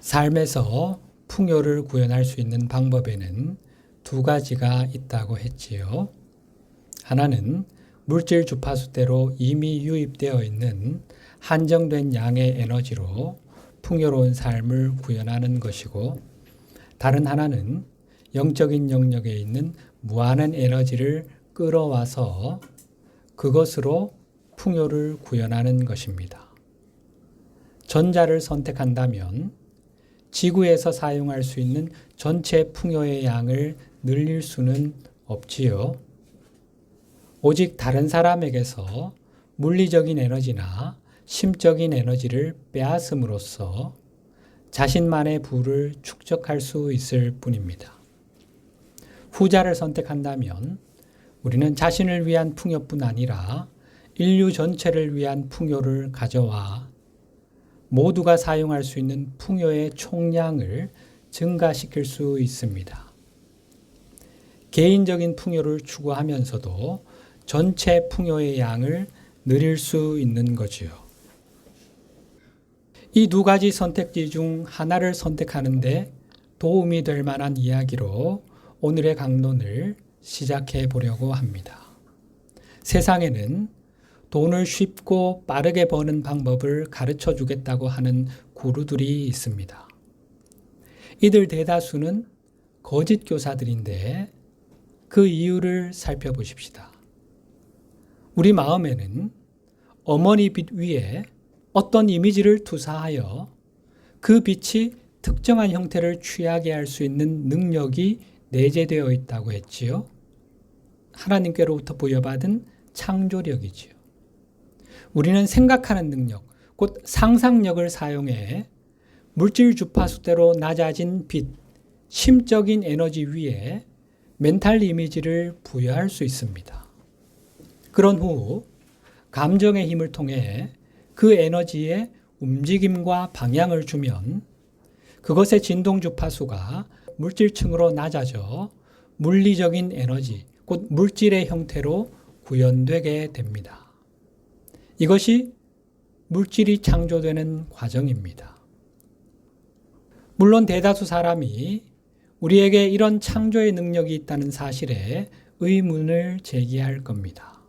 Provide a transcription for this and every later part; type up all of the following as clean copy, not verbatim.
삶에서 풍요를 구현할 수 있는 방법에는 두 가지가 있다고 했지요. 하나는 물질 주파수대로 이미 유입되어 있는 한정된 양의 에너지로 풍요로운 삶을 구현하는 것이고, 다른 하나는 영적인 영역에 있는 무한한 에너지를 끌어와서 그것으로 풍요를 구현하는 것입니다. 전자를 선택한다면 지구에서 사용할 수 있는 전체 풍요의 양을 늘릴 수는 없지요. 오직 다른 사람에게서 물리적인 에너지나 심적인 에너지를 빼앗음으로써 자신만의 부를 축적할 수 있을 뿐입니다. 후자를 선택한다면 우리는 자신을 위한 풍요뿐 아니라 인류 전체를 위한 풍요를 가져와 모두가 사용할 수 있는 풍요의 총량을 증가시킬 수 있습니다. 개인적인 풍요를 추구하면서도 전체 풍요의 양을 늘릴 수 있는 거지요. 이 두 가지 선택지 중 하나를 선택하는데 도움이 될 만한 이야기로 오늘의 강론을 시작해 보려고 합니다. 세상에는 돈을 쉽고 빠르게 버는 방법을 가르쳐 주겠다고 하는 구루들이 있습니다. 이들 대다수는 거짓 교사들인데 그 이유를 살펴보십시다. 우리 마음에는 어머니 빛 위에 어떤 이미지를 투사하여 그 빛이 특정한 형태를 취하게 할 수 있는 능력이 내재되어 있다고 했지요. 하나님께로부터 부여받은 창조력이지요. 우리는 생각하는 능력, 곧 상상력을 사용해 물질 주파수대로 낮아진 빛, 심적인 에너지 위에 멘탈 이미지를 부여할 수 있습니다. 그런 후 감정의 힘을 통해 그 에너지에 움직임과 방향을 주면 그것의 진동 주파수가 물질층으로 낮아져 물리적인 에너지, 곧 물질의 형태로 구현되게 됩니다. 이것이 물질이 창조되는 과정입니다. 물론 대다수 사람이 우리에게 이런 창조의 능력이 있다는 사실에 의문을 제기할 겁니다.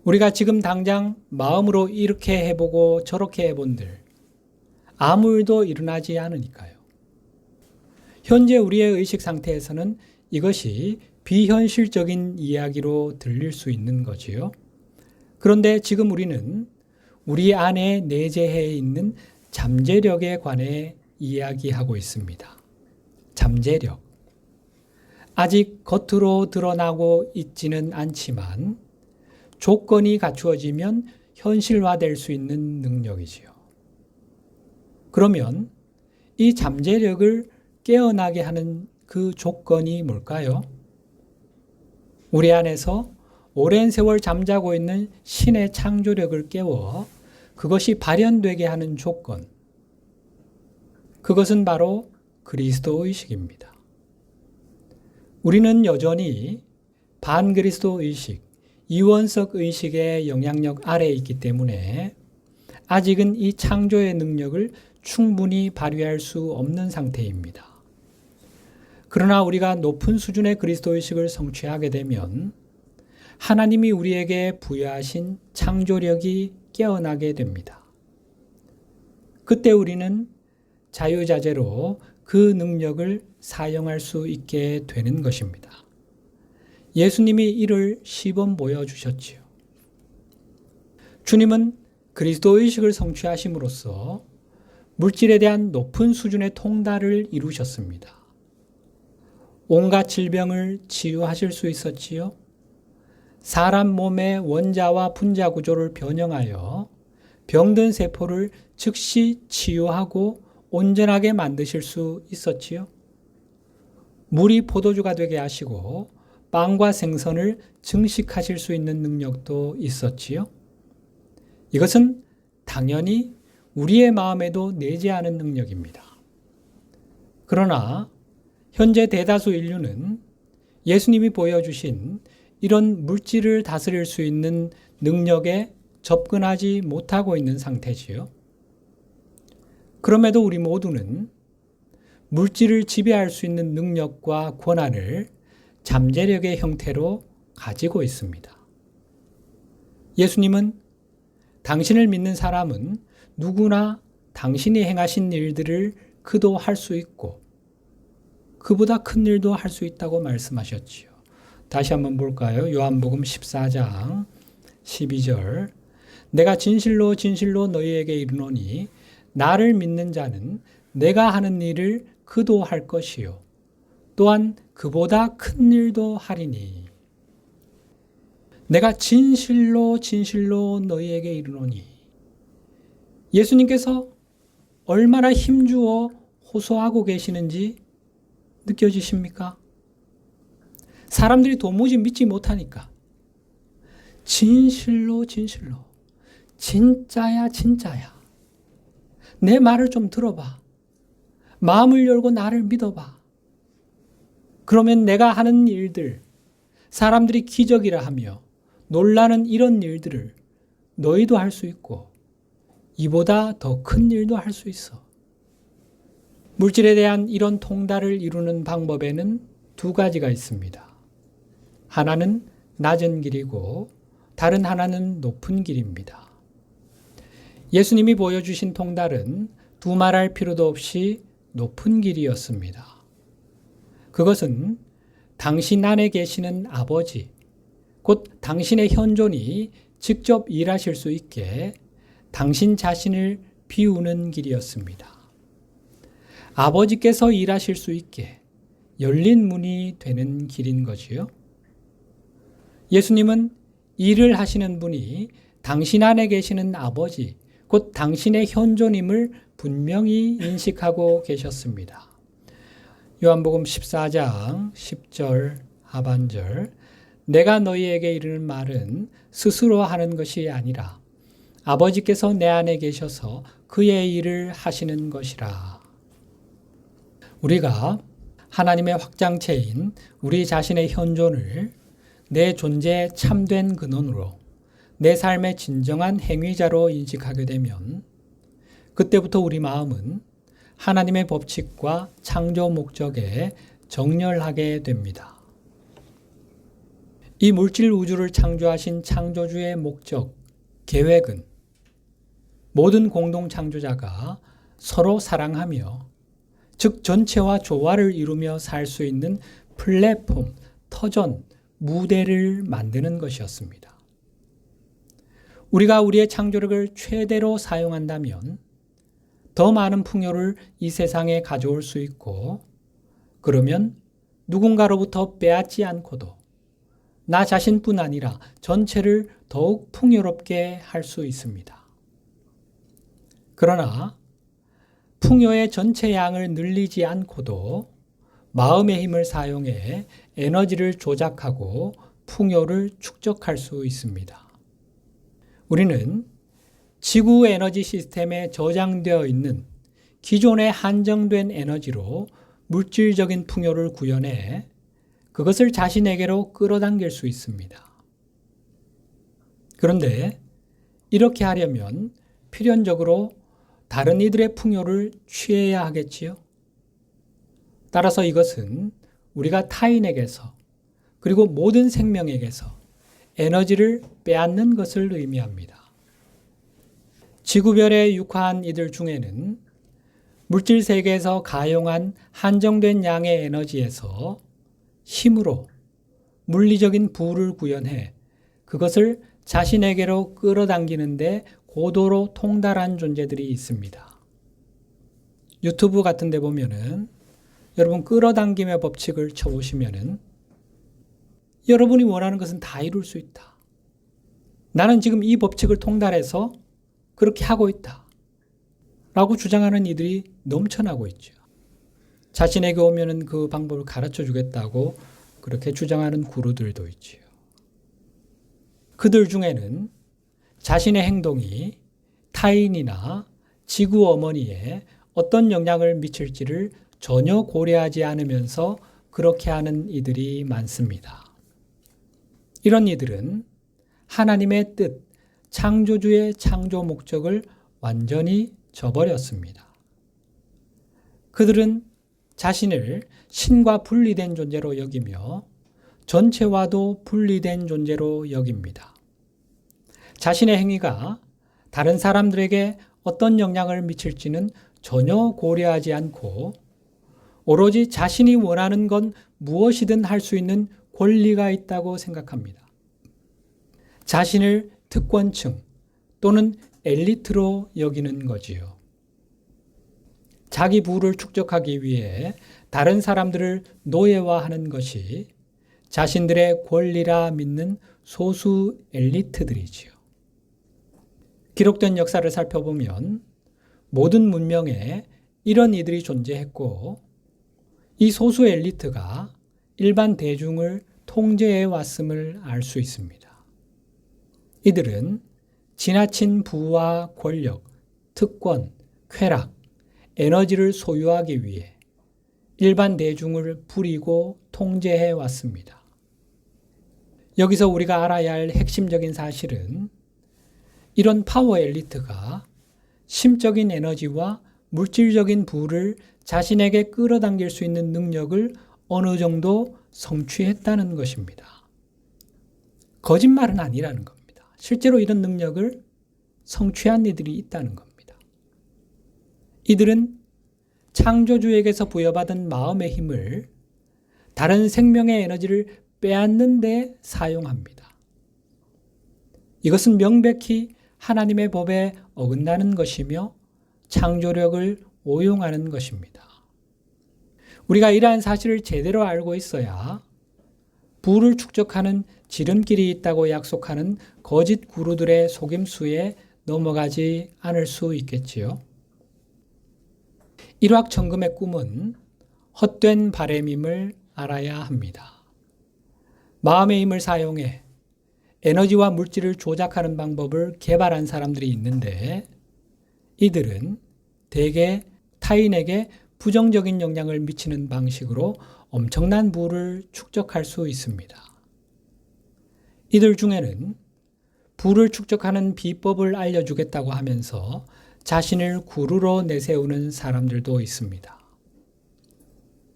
우리가 지금 당장 마음으로 이렇게 해보고 저렇게 해본들 아무 일도 일어나지 않으니까요. 현재 우리의 의식 상태에서는 이것이 비현실적인 이야기로 들릴 수 있는 거지요. 그런데 지금 우리는 우리 안에 내재해 있는 잠재력에 관해 이야기하고 있습니다. 잠재력. 아직 겉으로 드러나고 있지는 않지만 조건이 갖추어지면 현실화될 수 있는 능력이지요. 그러면 이 잠재력을 깨어나게 하는 그 조건이 뭘까요? 우리 안에서 오랜 세월 잠자고 있는 신의 창조력을 깨워 그것이 발현되게 하는 조건. 그것은 바로 그리스도 의식입니다. 우리는 여전히 반그리스도 의식, 이원석 의식의 영향력 아래에 있기 때문에 아직은 이 창조의 능력을 충분히 발휘할 수 없는 상태입니다. 그러나 우리가 높은 수준의 그리스도 의식을 성취하게 되면 하나님이 우리에게 부여하신 창조력이 깨어나게 됩니다. 그때 우리는 자유자재로 그 능력을 사용할 수 있게 되는 것입니다. 예수님이 이를 시범 보여주셨지요. 주님은 그리스도 의식을 성취하심으로써 물질에 대한 높은 수준의 통달을 이루셨습니다. 온갖 질병을 치유하실 수 있었지요. 사람 몸의 원자와 분자 구조를 변형하여 병든 세포를 즉시 치유하고 온전하게 만드실 수 있었지요. 물이 포도주가 되게 하시고 빵과 생선을 증식하실 수 있는 능력도 있었지요. 이것은 당연히 우리의 마음에도 내재하는 능력입니다. 그러나 현재 대다수 인류는 예수님이 보여주신 이런 물질을 다스릴 수 있는 능력에 접근하지 못하고 있는 상태지요. 그럼에도 우리 모두는 물질을 지배할 수 있는 능력과 권한을 잠재력의 형태로 가지고 있습니다. 예수님은 당신을 믿는 사람은 누구나 당신이 행하신 일들을 그도 할 수 있고 그보다 큰 일도 할 수 있다고 말씀하셨지요. 다시 한번 볼까요? 요한복음 14장 12절. 내가 진실로 진실로 너희에게 이르노니 나를 믿는 자는 내가 하는 일을 그도 할 것이요 또한 그보다 큰 일도 하리니. 내가 진실로 진실로 너희에게 이르노니. 예수님께서 얼마나 힘주어 호소하고 계시는지 느껴지십니까? 사람들이 도무지 믿지 못하니까 진실로 진실로 진짜야 진짜야 내 말을 좀 들어봐. 마음을 열고 나를 믿어봐. 그러면 내가 하는 일들, 사람들이 기적이라 하며 놀라는 이런 일들을 너희도 할 수 있고 이보다 더 큰 일도 할 수 있어. 물질에 대한 이런 통달을 이루는 방법에는 두 가지가 있습니다. 하나는 낮은 길이고 다른 하나는 높은 길입니다. 예수님이 보여주신 통달은 두말할 필요도 없이 높은 길이었습니다. 그것은 당신 안에 계시는 아버지, 곧 당신의 현존이 직접 일하실 수 있게 당신 자신을 비우는 길이었습니다. 아버지께서 일하실 수 있게 열린 문이 되는 길인 거지요. 예수님은 일을 하시는 분이 당신 안에 계시는 아버지, 곧 당신의 현존임을 분명히 인식하고 계셨습니다. 요한복음 14장 10절 하반절. 내가 너희에게 이르는 말은 스스로 하는 것이 아니라 아버지께서 내 안에 계셔서 그의 일을 하시는 것이라. 우리가 하나님의 확장체인 우리 자신의 현존을 내 존재의 참된 근원으로, 내 삶의 진정한 행위자로 인식하게 되면 그때부터 우리 마음은 하나님의 법칙과 창조 목적에 정렬하게 됩니다. 이 물질 우주를 창조하신 창조주의 목적, 계획은 모든 공동 창조자가 서로 사랑하며 즉 전체와 조화를 이루며 살 수 있는 플랫폼, 터전, 무대를 만드는 것이었습니다. 우리가 우리의 창조력을 최대로 사용한다면 더 많은 풍요를 이 세상에 가져올 수 있고, 그러면 누군가로부터 빼앗지 않고도 나 자신뿐 아니라 전체를 더욱 풍요롭게 할 수 있습니다. 그러나 풍요의 전체 양을 늘리지 않고도 마음의 힘을 사용해 에너지를 조작하고 풍요를 축적할 수 있습니다. 우리는 지구 에너지 시스템에 저장되어 있는 기존의 한정된 에너지로 물질적인 풍요를 구현해 그것을 자신에게로 끌어당길 수 있습니다. 그런데 이렇게 하려면 필연적으로 다른 이들의 풍요를 취해야 하겠지요. 따라서 이것은 우리가 타인에게서 그리고 모든 생명에게서 에너지를 빼앗는 것을 의미합니다. 지구별에 육화한 이들 중에는 물질 세계에서 가용한 한정된 양의 에너지에서 힘으로 물리적인 부를 구현해 그것을 자신에게로 끌어당기는데 고도로 통달한 존재들이 있습니다. 유튜브 같은 데 보면은 여러분 끌어당김의 법칙을 쳐보시면은 여러분이 원하는 것은 다 이룰 수 있다. 나는 지금 이 법칙을 통달해서 그렇게 하고 있다. 라고 주장하는 이들이 넘쳐나고 있죠. 자신에게 오면은 그 방법을 가르쳐 주겠다고 그렇게 주장하는 구루들도 있지요. 그들 중에는 자신의 행동이 타인이나 지구 어머니에 어떤 영향을 미칠지를 전혀 고려하지 않으면서 그렇게 하는 이들이 많습니다. 이런 이들은 하나님의 뜻, 창조주의 창조 목적을 완전히 저버렸습니다. 그들은 자신을 신과 분리된 존재로 여기며 전체와도 분리된 존재로 여깁니다. 자신의 행위가 다른 사람들에게 어떤 영향을 미칠지는 전혀 고려하지 않고 오로지 자신이 원하는 건 무엇이든 할 수 있는 권리가 있다고 생각합니다. 자신을 특권층 또는 엘리트로 여기는 거지요. 자기 부를 축적하기 위해 다른 사람들을 노예화하는 것이 자신들의 권리라 믿는 소수 엘리트들이지요. 기록된 역사를 살펴보면 모든 문명에 이런 이들이 존재했고 이 소수 엘리트가 일반 대중을 통제해 왔음을 알 수 있습니다. 이들은 지나친 부와 권력, 특권, 쾌락, 에너지를 소유하기 위해 일반 대중을 부리고 통제해 왔습니다. 여기서 우리가 알아야 할 핵심적인 사실은 이런 파워 엘리트가 심적인 에너지와 물질적인 부를 자신에게 끌어당길 수 있는 능력을 어느 정도 성취했다는 것입니다. 거짓말은 아니라는 겁니다. 실제로 이런 능력을 성취한 이들이 있다는 겁니다. 이들은 창조주에게서 부여받은 마음의 힘을 다른 생명의 에너지를 빼앗는 데 사용합니다. 이것은 명백히 하나님의 법에 어긋나는 것이며 창조력을 오용하는 것입니다. 우리가 이러한 사실을 제대로 알고 있어야 부를 축적하는 지름길이 있다고 약속하는 거짓 구루들의 속임수에 넘어가지 않을 수 있겠지요. 일확천금의 꿈은 헛된 바램임을 알아야 합니다. 마음의 힘을 사용해 에너지와 물질을 조작하는 방법을 개발한 사람들이 있는데 이들은 대개 타인에게 부정적인 영향을 미치는 방식으로 엄청난 부를 축적할 수 있습니다. 이들 중에는 부를 축적하는 비법을 알려주겠다고 하면서 자신을 구루로 내세우는 사람들도 있습니다.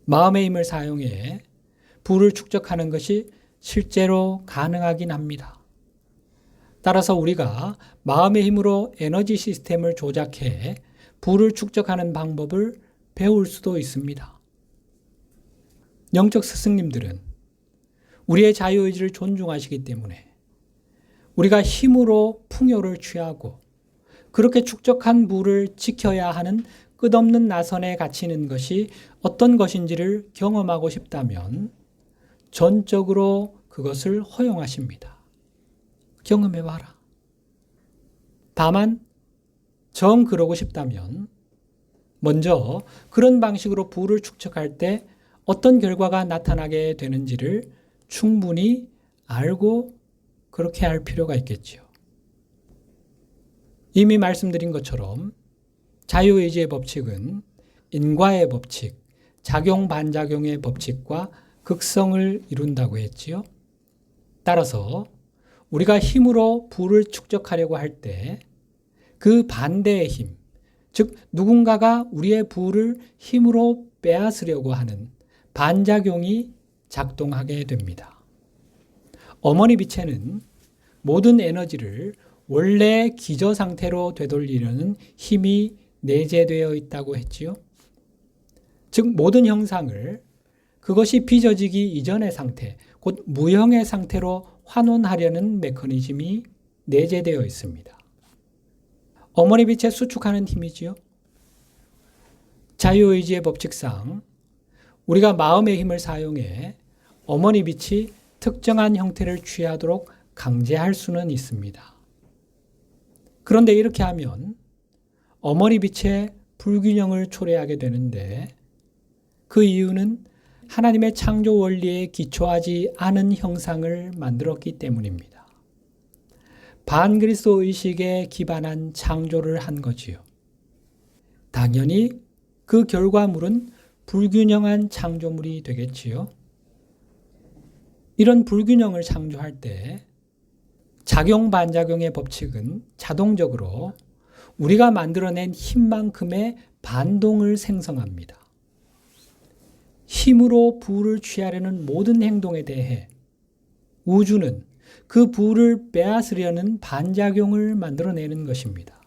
마음의 힘을 사용해 부를 축적하는 것이 실제로 가능하긴 합니다. 따라서 우리가 마음의 힘으로 에너지 시스템을 조작해 부를 축적하는 방법을 배울 수도 있습니다. 영적 스승님들은 우리의 자유의지를 존중하시기 때문에 우리가 힘으로 풍요를 취하고 그렇게 축적한 부를 지켜야 하는 끝없는 나선에 갇히는 것이 어떤 것인지를 경험하고 싶다면 전적으로 그것을 허용하십니다. 경험해봐라. 다만 정 그러고 싶다면 먼저 그런 방식으로 부를 축적할 때 어떤 결과가 나타나게 되는지를 충분히 알고 그렇게 할 필요가 있겠지요. 이미 말씀드린 것처럼 자유의지의 법칙은 인과의 법칙, 작용-반작용의 법칙과 극성을 이룬다고 했지요. 따라서 우리가 힘으로 부를 축적하려고 할 때 그 반대의 힘, 즉 누군가가 우리의 부를 힘으로 빼앗으려고 하는 반작용이 작동하게 됩니다. 어머니 빛에는 모든 에너지를 원래의 기저 상태로 되돌리려는 힘이 내재되어 있다고 했지요. 즉 모든 형상을 그것이 빚어지기 이전의 상태, 곧 무형의 상태로 환원하려는 메커니즘이 내재되어 있습니다. 어머니 빛에 수축하는 힘이지요. 자유의지의 법칙상 우리가 마음의 힘을 사용해 어머니 빛이 특정한 형태를 취하도록 강제할 수는 있습니다. 그런데 이렇게 하면 어머니 빛의 불균형을 초래하게 되는데 그 이유는 하나님의 창조 원리에 기초하지 않은 형상을 만들었기 때문입니다. 반그리스도 의식에 기반한 창조를 한 거지요. 당연히 그 결과물은 불균형한 창조물이 되겠지요. 이런 불균형을 창조할 때 작용-반작용의 법칙은 자동적으로 우리가 만들어낸 힘만큼의 반동을 생성합니다. 힘으로 부를 취하려는 모든 행동에 대해 우주는 그 부를 빼앗으려는 반작용을 만들어내는 것입니다.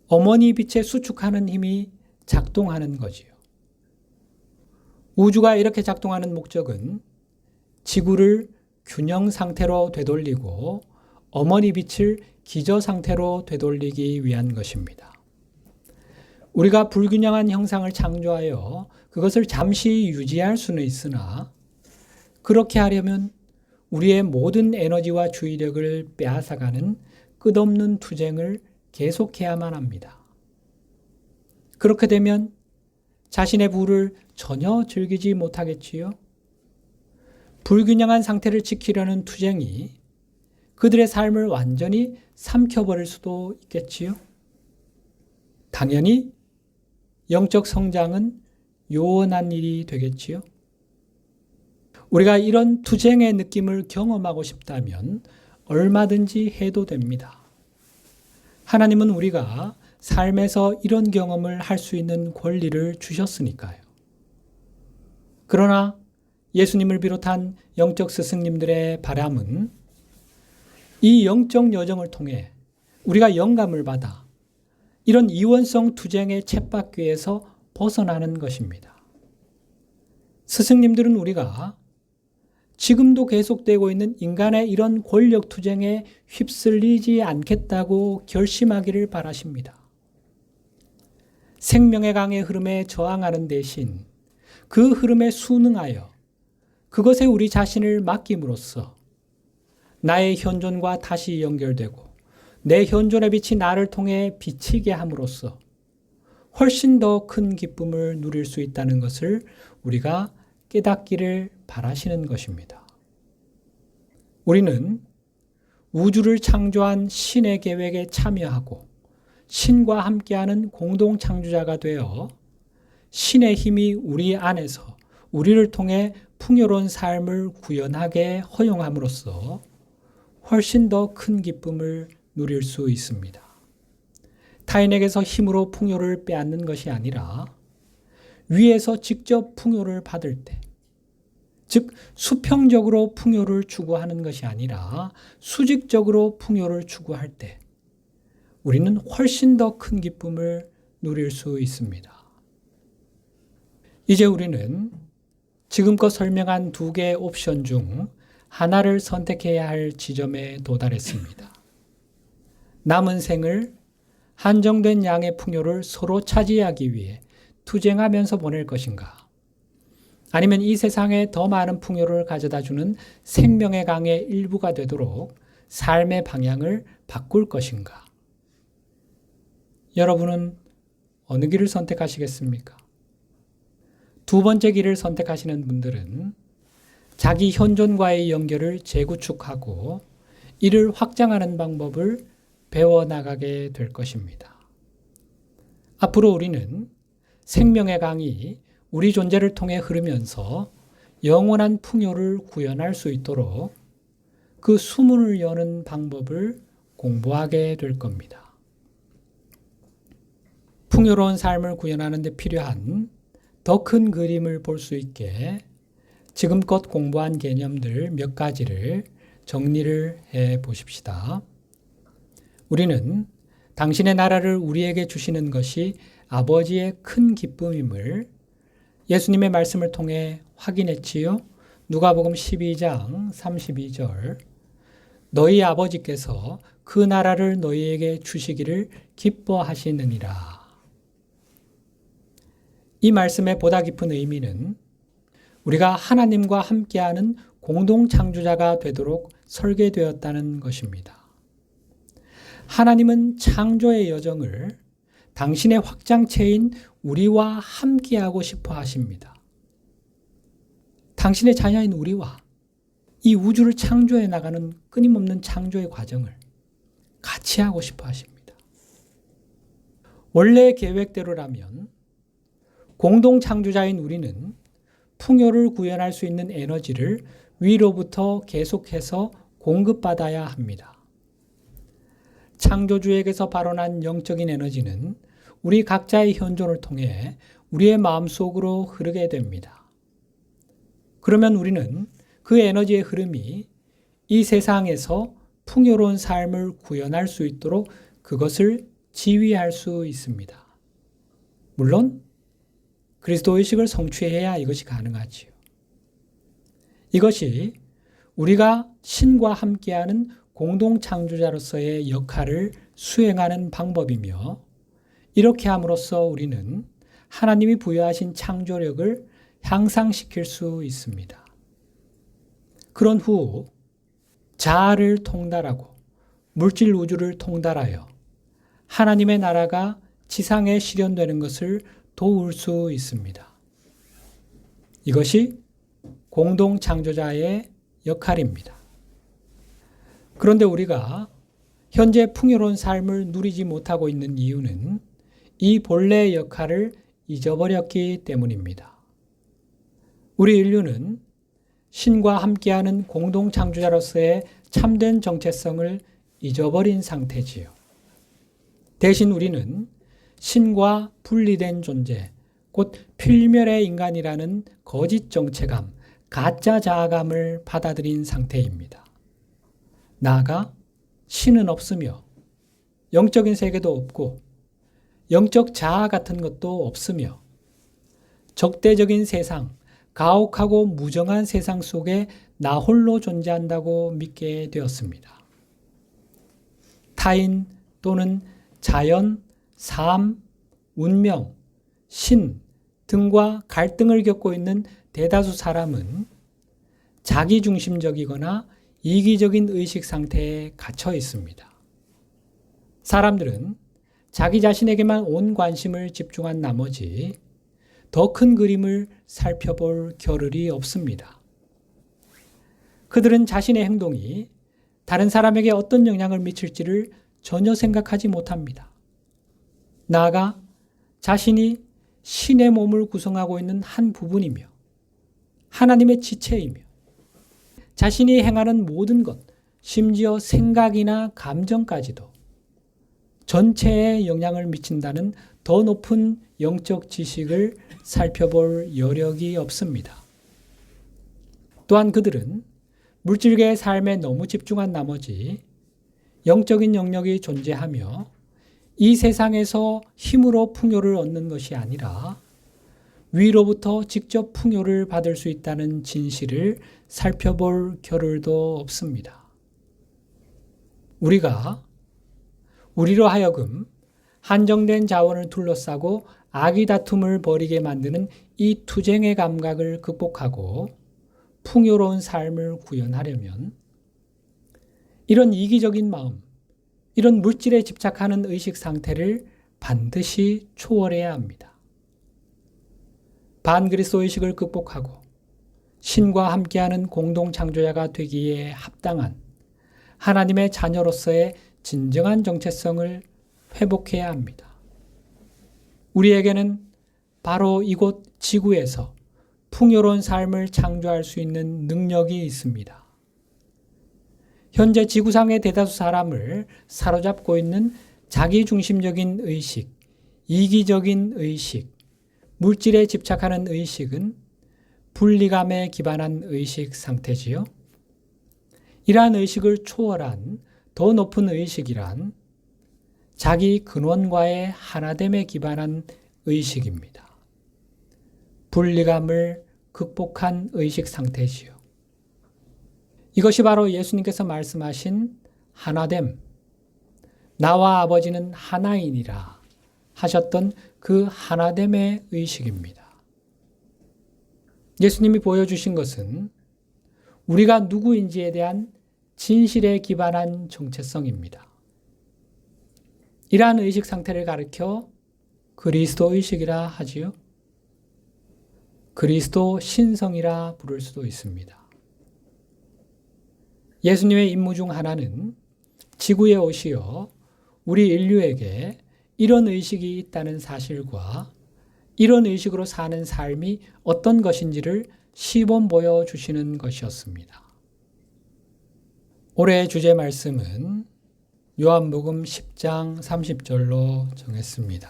어머니 빛에 수축하는 힘이 작동하는 거지요. 우주가 이렇게 작동하는 목적은 지구를 균형 상태로 되돌리고 어머니 빛을 기저 상태로 되돌리기 위한 것입니다. 우리가 불균형한 형상을 창조하여 그것을 잠시 유지할 수는 있으나 그렇게 하려면 우리의 모든 에너지와 주의력을 빼앗아가는 끝없는 투쟁을 계속해야만 합니다. 그렇게 되면 자신의 부를 전혀 즐기지 못하겠지요. 불균형한 상태를 지키려는 투쟁이 그들의 삶을 완전히 삼켜버릴 수도 있겠지요. 당연히 영적 성장은 요원한 일이 되겠지요. 우리가 이런 투쟁의 느낌을 경험하고 싶다면 얼마든지 해도 됩니다. 하나님은 우리가 삶에서 이런 경험을 할 수 있는 권리를 주셨으니까요. 그러나 예수님을 비롯한 영적 스승님들의 바람은 이 영적 여정을 통해 우리가 영감을 받아 이런 이원성 투쟁의 쳇바퀴에서 벗어나는 것입니다. 스승님들은 우리가 지금도 계속되고 있는 인간의 이런 권력 투쟁에 휩쓸리지 않겠다고 결심하기를 바라십니다. 생명의 강의 흐름에 저항하는 대신 그 흐름에 순응하여 그것에 우리 자신을 맡김으로써 나의 현존과 다시 연결되고 내 현존의 빛이 나를 통해 비치게 함으로써 훨씬 더 큰 기쁨을 누릴 수 있다는 것을 우리가 깨닫기를 바라시는 것입니다. 우리는 우주를 창조한 신의 계획에 참여하고 신과 함께하는 공동 창조자가 되어 신의 힘이 우리 안에서 우리를 통해 풍요로운 삶을 구현하게 허용함으로써 훨씬 더 큰 기쁨을 누릴 수 있습니다. 타인에게서 힘으로 풍요를 빼앗는 것이 아니라 위에서 직접 풍요를 받을 때, 즉 수평적으로 풍요를 추구하는 것이 아니라 수직적으로 풍요를 추구할 때 우리는 훨씬 더 큰 기쁨을 누릴 수 있습니다. 이제 우리는 지금껏 설명한 두 개의 옵션 중 하나를 선택해야 할 지점에 도달했습니다. 남은 생을 한정된 양의 풍요를 서로 차지하기 위해 투쟁하면서 보낼 것인가? 아니면 이 세상에 더 많은 풍요를 가져다주는 생명의 강의 일부가 되도록 삶의 방향을 바꿀 것인가? 여러분은 어느 길을 선택하시겠습니까? 두 번째 길을 선택하시는 분들은 자기 현존과의 연결을 재구축하고 이를 확장하는 방법을 배워나가게 될 것입니다. 앞으로 우리는 생명의 강이 우리 존재를 통해 흐르면서 영원한 풍요를 구현할 수 있도록 그 수문을 여는 방법을 공부하게 될 겁니다. 풍요로운 삶을 구현하는 데 필요한 더 큰 그림을 볼 수 있게 지금껏 공부한 개념들 몇 가지를 정리를 해 보십시다. 우리는 당신의 나라를 우리에게 주시는 것이 아버지의 큰 기쁨임을 예수님의 말씀을 통해 확인했지요. 누가복음 12장 32절 너희 아버지께서 그 나라를 너희에게 주시기를 기뻐하시느니라. 이 말씀의 보다 깊은 의미는 우리가 하나님과 함께하는 공동 창조자가 되도록 설계되었다는 것입니다. 하나님은 창조의 여정을 당신의 확장체인 우리와 함께하고 싶어 하십니다. 당신의 자녀인 우리와 이 우주를 창조해 나가는 끊임없는 창조의 과정을 같이 하고 싶어 하십니다. 원래의 계획대로라면 공동 창조자인 우리는 풍요를 구현할 수 있는 에너지를 위로부터 계속해서 공급받아야 합니다. 창조주에게서 발원한 영적인 에너지는 우리 각자의 현존을 통해 우리의 마음속으로 흐르게 됩니다. 그러면 우리는 그 에너지의 흐름이 이 세상에서 풍요로운 삶을 구현할 수 있도록 그것을 지휘할 수 있습니다. 물론 그리스도의식을 성취해야 이것이 가능하지요. 이것이 우리가 신과 함께하는 공동창조자로서의 역할을 수행하는 방법이며, 이렇게 함으로써 우리는 하나님이 부여하신 창조력을 향상시킬 수 있습니다. 그런 후 자아를 통달하고 물질 우주를 통달하여 하나님의 나라가 지상에 실현되는 것을 도울 수 있습니다. 이것이 공동창조자의 역할입니다. 그런데 우리가 현재 풍요로운 삶을 누리지 못하고 있는 이유는 이 본래의 역할을 잊어버렸기 때문입니다. 우리 인류는 신과 함께하는 공동창조자로서의 참된 정체성을 잊어버린 상태지요. 대신 우리는 신과 분리된 존재, 곧 필멸의 인간이라는 거짓 정체감, 가짜 자아감을 받아들인 상태입니다. 나아가 신은 없으며 영적인 세계도 없고 영적 자아 같은 것도 없으며 적대적인 세상, 가혹하고 무정한 세상 속에 나 홀로 존재한다고 믿게 되었습니다. 타인 또는 자연, 삶, 운명, 신 등과 갈등을 겪고 있는 대다수 사람은 자기중심적이거나 이기적인 의식 상태에 갇혀 있습니다. 사람들은 자기 자신에게만 온 관심을 집중한 나머지 더 큰 그림을 살펴볼 겨를이 없습니다. 그들은 자신의 행동이 다른 사람에게 어떤 영향을 미칠지를 전혀 생각하지 못합니다. 나아가 자신이 신의 몸을 구성하고 있는 한 부분이며 하나님의 지체이며 자신이 행하는 모든 것, 심지어 생각이나 감정까지도 전체에 영향을 미친다는 더 높은 영적 지식을 살펴볼 여력이 없습니다. 또한 그들은 물질계의 삶에 너무 집중한 나머지 영적인 영역이 존재하며 이 세상에서 힘으로 풍요를 얻는 것이 아니라 위로부터 직접 풍요를 받을 수 있다는 진실을 살펴볼 겨를도 없습니다. 우리로 하여금 한정된 자원을 둘러싸고 악의 다툼을 벌이게 만드는 이 투쟁의 감각을 극복하고 풍요로운 삶을 구현하려면 이런 이기적인 마음, 이런 물질에 집착하는 의식 상태를 반드시 초월해야 합니다. 반그리스도 의식을 극복하고 신과 함께하는 공동창조자가 되기에 합당한 하나님의 자녀로서의 진정한 정체성을 회복해야 합니다. 우리에게는 바로 이곳 지구에서 풍요로운 삶을 창조할 수 있는 능력이 있습니다. 현재 지구상의 대다수 사람을 사로잡고 있는 자기중심적인 의식, 이기적인 의식, 물질에 집착하는 의식은 분리감에 기반한 의식 상태지요. 이러한 의식을 초월한 더 높은 의식이란 자기 근원과의 하나됨에 기반한 의식입니다. 분리감을 극복한 의식 상태지요. 이것이 바로 예수님께서 말씀하신 하나됨, 나와 아버지는 하나이니라 하셨던 그 하나됨의 의식입니다. 예수님이 보여주신 것은 우리가 누구인지에 대한 진실에 기반한 정체성입니다. 이러한 의식 상태를 가리켜 그리스도 의식이라 하지요. 그리스도 신성이라 부를 수도 있습니다. 예수님의 임무 중 하나는 지구에 오시어 우리 인류에게 이런 의식이 있다는 사실과 이런 의식으로 사는 삶이 어떤 것인지를 시범 보여주시는 것이었습니다. 올해의 주제 말씀은 요한복음 10장 30절로 정했습니다.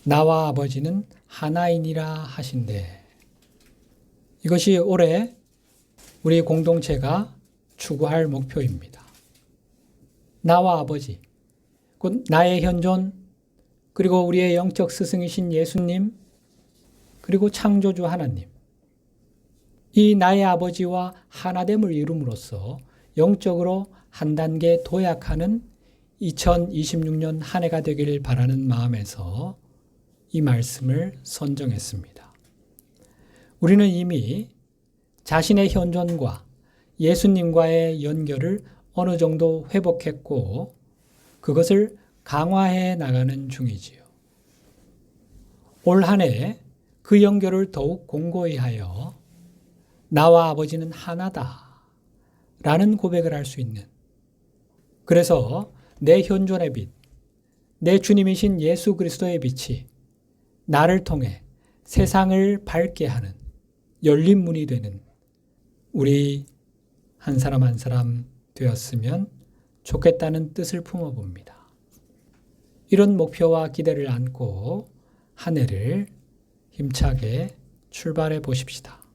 나와 아버지는 하나이니라 하신대. 이것이 올해 우리 공동체가 추구할 목표입니다. 나와 아버지, 곧 나의 현존, 그리고 우리의 영적 스승이신 예수님, 그리고 창조주 하나님. 이 나의 아버지와 하나됨을 이룸으로써 영적으로 한 단계 도약하는 2026년 한 해가 되기를 바라는 마음에서 이 말씀을 선정했습니다. 우리는 이미 자신의 현존과 예수님과의 연결을 어느 정도 회복했고 그것을 강화해 나가는 중이지요. 올 한 해 그 연결을 더욱 공고히 하여 나와 아버지는 하나다 라는 고백을 할 수 있는, 그래서 내 현존의 빛, 내 주님이신 예수 그리스도의 빛이 나를 통해 세상을 밝게 하는 열린 문이 되는 우리 한 사람 한 사람 되었으면 좋겠다는 뜻을 품어봅니다. 이런 목표와 기대를 안고 한 해를 힘차게 출발해 보십시다.